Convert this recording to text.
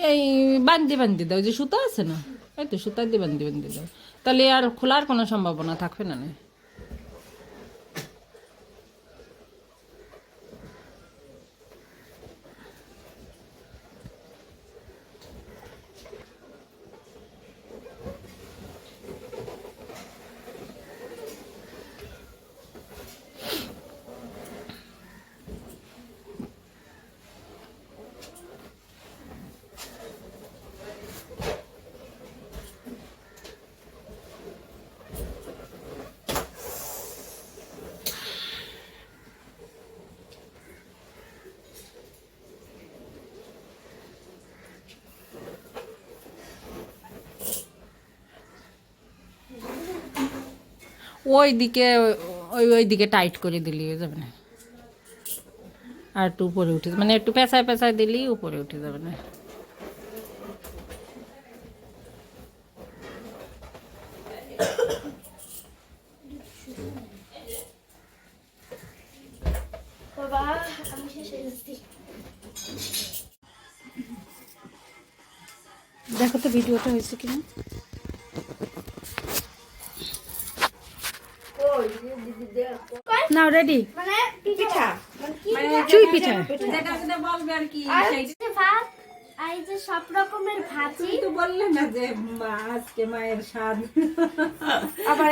এই বান্ধি দাও, যে সুতা আছে না, এই তো সুতা দিয়ে বান্ধি দাও, তাহলে আর খোলার কোনো সম্ভাবনা থাকবে না। ওই দিকে ওই দিকে টাইট করে দিলি হয়ে যাবে না, আর একটু উপরে উঠে, মানে একটু পেঁচায় পেঁচায় দিলি উপরে উঠে যাবে না। দেখো তো ভিডিওটা হয়েছে কিনা। নাও রেডি, পিঠা চুই পিঠা। ভাত, এই যে সব রকমের ভাজি। তো বললে না যে আজকে মায়ের স্বাদ। আবার